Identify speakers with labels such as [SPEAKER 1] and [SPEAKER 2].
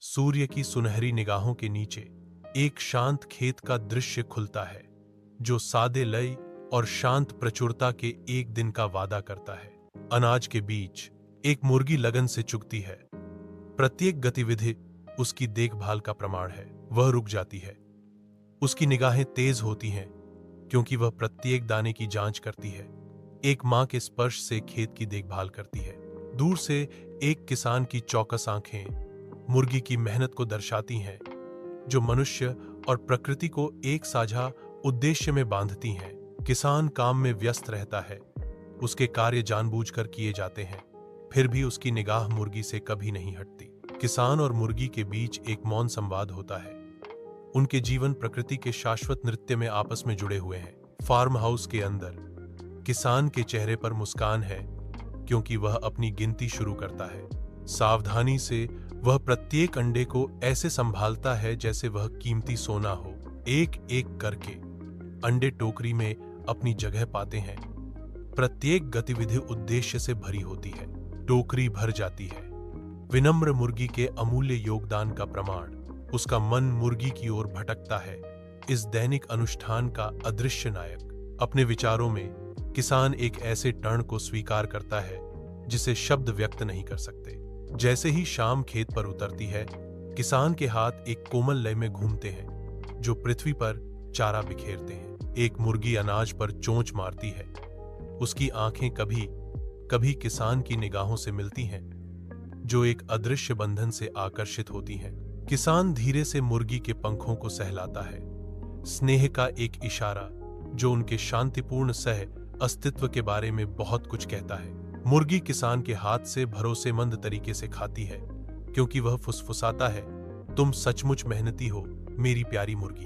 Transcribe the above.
[SPEAKER 1] सूर्य की सुनहरी निगाहों के नीचे एक शांत खेत का दृश्य खुलता है, जो सादे लय और शांत प्रचुरता के एक दिन का वादा करता है। अनाज के बीच एक मुर्गी लगन से चुगती है। प्रत्येक गतिविधि उसकी देखभाल का प्रमाण है। वह रुक जाती है। उसकी निगाहें तेज होती हैं, क्योंकि वह प्रत्येक दाने की जांच करती है। एक मां के स्पर्श से खेत की देखभाल करती है। दूर से एक किसान की चौकस आंखें मुर्गी की मेहनत को दर्शाती हैं, जो मनुष्य और प्रकृति को एक साझा उद्देश्य में बांधती हैं। किसान काम में व्यस्त रहता है। उसके कार्य जानबूझकर किए जाते हैं, फिर भी उसकी निगाह मुर्गी से कभी नहीं हटती। किसान और मुर्गी के बीच एक मौन संवाद होता है। उनके जीवन प्रकृति के शाश्वत नृत्य में आपस में जुड़े हुए हैं। फार्म हाउस के अंदर किसान के चेहरे पर मुस्कान है, क्योंकि वह अपनी गिनती शुरू करता है। सावधानी से वह प्रत्येक अंडे को ऐसे संभालता है जैसे वह कीमती सोना हो। एक एक करके अंडे टोकरी में अपनी जगह पाते हैं। प्रत्येक गतिविधि उद्देश्य से भरी होती है। टोकरी भर जाती है। विनम्र मुर्गी के अमूल्य योगदान का प्रमाण। उसका मन मुर्गी की ओर भटकता है। इस दैनिक अनुष्ठान का अदृश्य नायक। अपने विचारों में किसान एक ऐसे टर्न को स्वीकार करता है जिसे शब्द व्यक्त नहीं कर सकते। जैसे ही शाम खेत पर उतरती है, किसान के हाथ एक कोमल लय में घूमते हैं, जो पृथ्वी पर चारा बिखेरते हैं। एक मुर्गी अनाज पर चोंच मारती है। उसकी आंखें कभी कभी किसान की निगाहों से मिलती हैं, जो एक अदृश्य बंधन से आकर्षित होती हैं। किसान धीरे से मुर्गी के पंखों को सहलाता है। स्नेह का एक इशारा जो उनके शांतिपूर्ण सह अस्तित्व के बारे में बहुत कुछ कहता है। मुर्गी किसान के हाथ से भरोसेमंद तरीके से खाती है, क्योंकि वह फुसफुसाता है, तुम सचमुच मेहनती हो मेरी प्यारी मुर्गी।